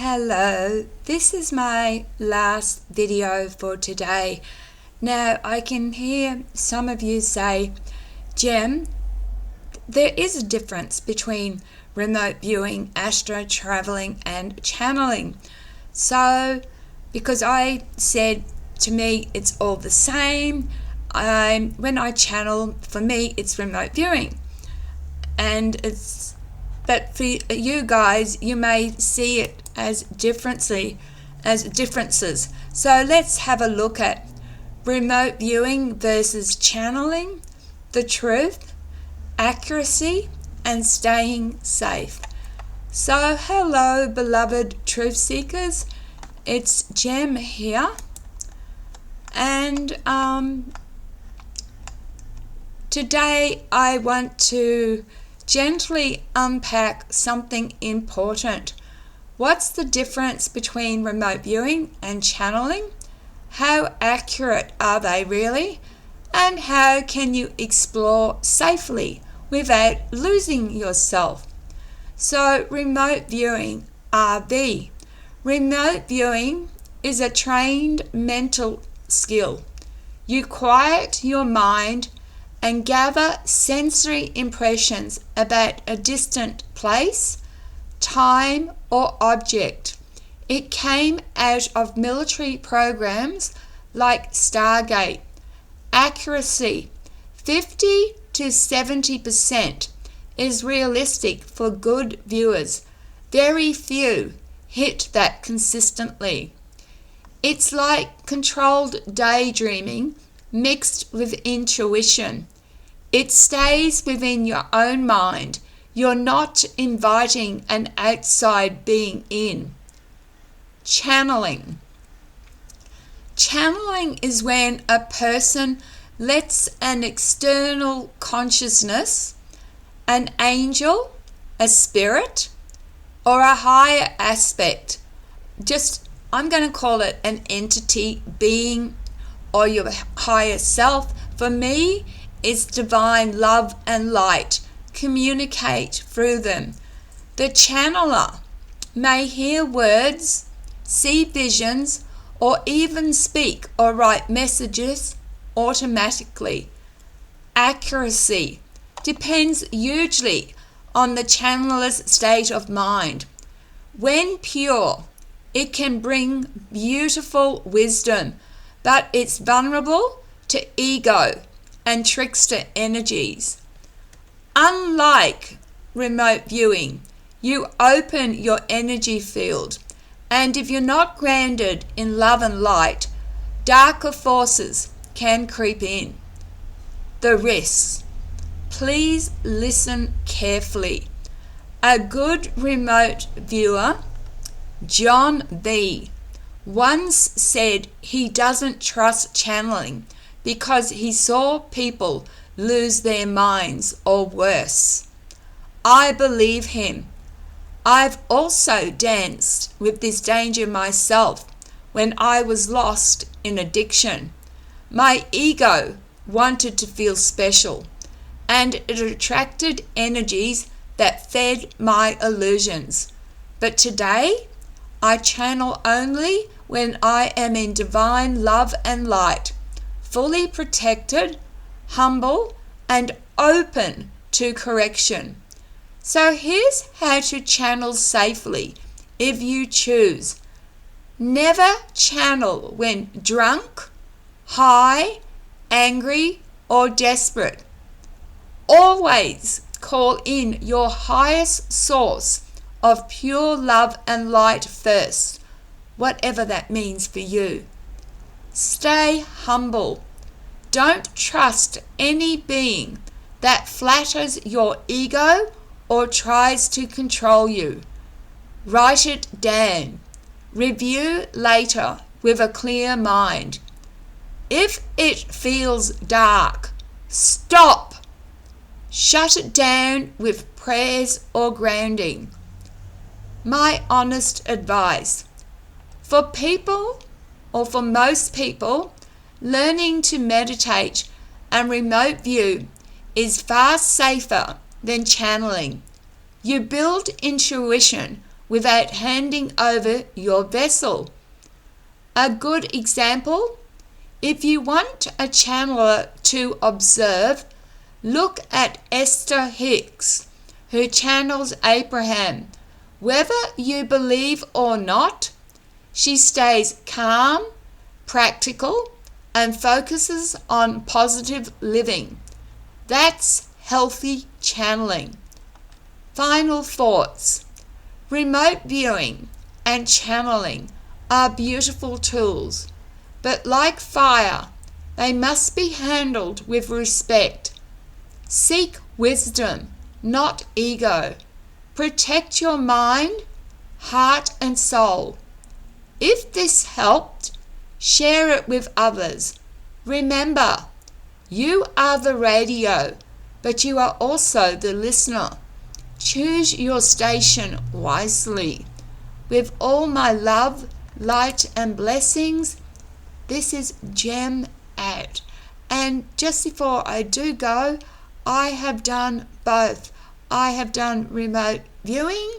Hello, this is my last video for today. Now I can hear some of you say, Jem, there is a difference between remote viewing, astro traveling and channeling. So because I said to me it's all the same, when I channel, for me it's remote viewing. But for you guys, you may see it as differences. So let's have a look at remote viewing versus channeling, the truth, accuracy, and staying safe. So hello, beloved truth seekers. It's Jem here, and today I want to gently unpack something important. What's the difference between remote viewing and channeling? How accurate are they really? And how can you explore safely without losing yourself? So remote viewing, RV. Remote viewing is a trained mental skill. You quiet your mind and gather sensory impressions about a distant place, time, or object. It came out of military programs like Stargate. Accuracy, 50 to 70% is realistic for good viewers. Very few hit that consistently. It's like controlled daydreaming mixed with intuition. It stays within your own mind. You're not inviting an outside being in. Channeling. Channeling is when a person lets an external consciousness, an angel, a spirit, or a higher aspect, I'm going to call it an entity, being, or your higher self. For me, it's divine love and light. Communicate through them. The channeler may hear words, see visions, or even speak or write messages automatically. Accuracy depends hugely on the channeler's state of mind. When pure, it can bring beautiful wisdom, but it's vulnerable to ego and trickster energies. Unlike remote viewing, you open your energy field, and if you're not grounded in love and light, darker forces can creep in. The risks. Please listen carefully. A good remote viewer, John B., once said he doesn't trust channeling because he saw people lose their minds or worse. I believe him. I've also danced with this danger myself when I was lost in addiction. My ego wanted to feel special, and it attracted energies that fed my illusions. But today, I channel only when I am in divine love and light, fully protected, humble, and open to correction. So here's how to channel safely if you choose. Never channel when drunk, high, angry, or desperate. Always call in your highest source of pure love and light first, whatever that means for you. Stay humble. Don't trust any being that flatters your ego or tries to control you. Write it down. Review later with a clear mind. If it feels dark, stop. Shut it down with prayers or grounding. My honest advice. For most people, learning to meditate and remote view is far safer than channeling. You build intuition without handing over your vessel. A good example: if you want a channeler to observe, look at Esther Hicks, who channels Abraham. Whether you believe or not, she stays calm, practical, and focuses on positive living. That's healthy channeling. Final thoughts. Remote viewing and channeling are beautiful tools, but like fire, they must be handled with respect. Seek wisdom, not ego. Protect your mind, heart, and soul. If this helped, share it with others. Remember, you are the radio, but you are also the listener. Choose your station wisely. With all my love, light, and blessings, this is Gem Out. And just before I do go, I have done both. I have done remote viewing,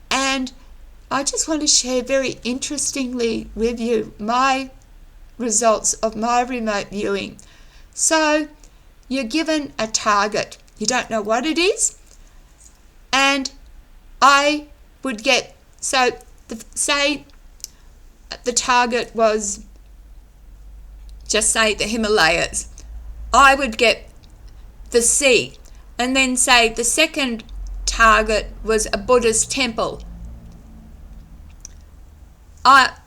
and I just want to share very interestingly with you my results of my remote viewing. So you're given a target. You don't know what it is, and I would get, say the target was, just say, the Himalayas. I would get the sea, and then say the second target was a Buddhist temple. Let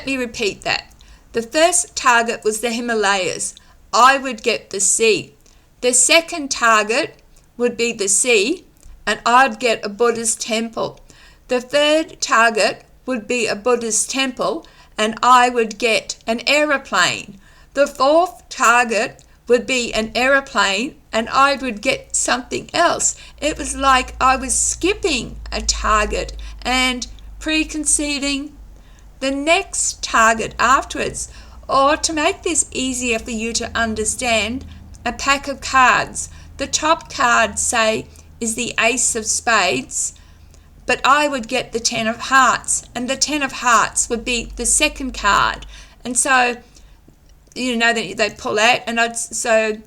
me repeat that. The first target was the Himalayas. I would get the sea. The second target would be the sea, and I'd get a Buddhist temple. The third target would be a Buddhist temple, and I would get an aeroplane. The fourth target would be an aeroplane, and I would get something else. It was like I was skipping a target and preconceiving the next target afterwards. Or to make this easier for you to understand, a pack of cards. The top card, say, is the Ace of Spades, but I would get the Ten of Hearts, and the Ten of Hearts would be the second card. And so, that they pull out, and so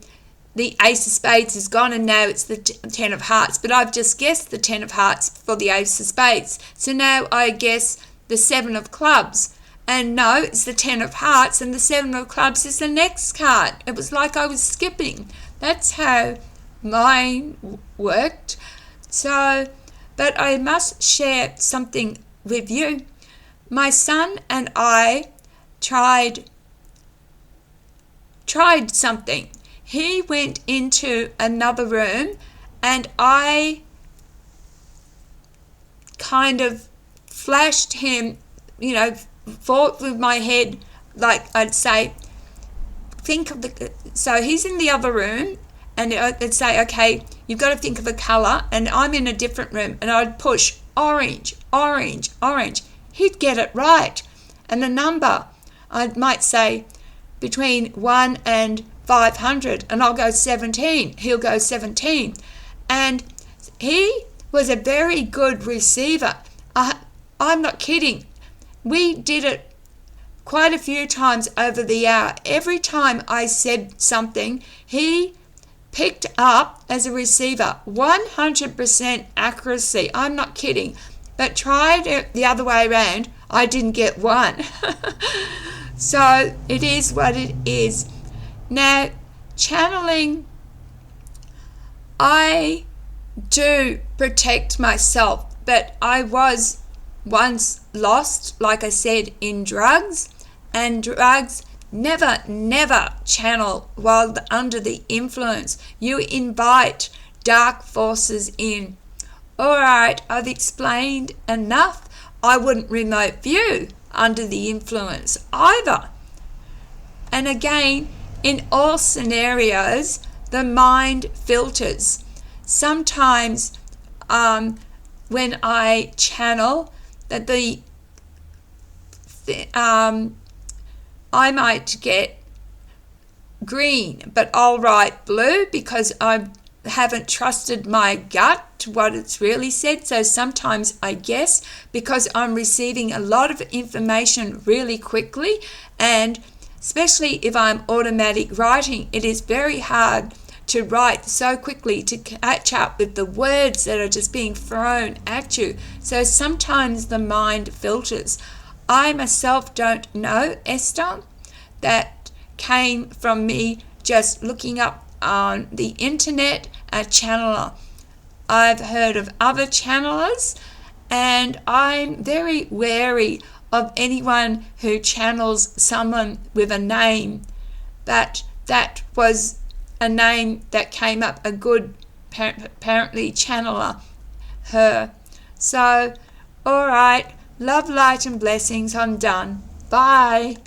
the Ace of Spades is gone, and now it's the Ten of Hearts. But I've just guessed the Ten of Hearts for the Ace of Spades. So now I guess the Seven of Clubs. And no, it's the Ten of Hearts, and the Seven of Clubs is the next card. It was like I was skipping. That's how mine worked. So, but I must share something with you. My son and I tried something. He went into another room, and I kind of flashed him, thought with my head, like I'd say, so he's in the other room, and I'd say, okay, you've got to think of a colour, and I'm in a different room, and I'd push orange, orange, orange. He'd get it right. And the number, I might say between 1 and 500, and I'll go 17. He'll go 17. And he was a very good receiver. I'm not kidding. We did it quite a few times over the hour. Every time I said something, he picked up as a receiver. 100% accuracy. I'm not kidding. But tried it the other way around, I didn't get one. So it is what it is. Now, channeling, I do protect myself, but I was once lost, like I said, in drugs, and drugs never channel while under the influence. You invite dark forces in. All right, I've explained enough. I wouldn't remote view under the influence either. And again, in all scenarios, the mind filters. Sometimes when I channel, that I might get green, but I'll write blue because I'm haven't trusted my gut to what it's really said. So sometimes I guess because I'm receiving a lot of information really quickly, and especially if I'm automatic writing, it is very hard to write so quickly to catch up with the words that are just being thrown at you. So sometimes the mind filters. I myself don't know, Esther. That came from me just looking up on the internet a channeler. I've heard of other channelers, and I'm very wary of anyone who channels someone with a name, but that was a name that came up, a good, apparently channeler, her. So, all right, love, light and blessings. I'm done. Bye.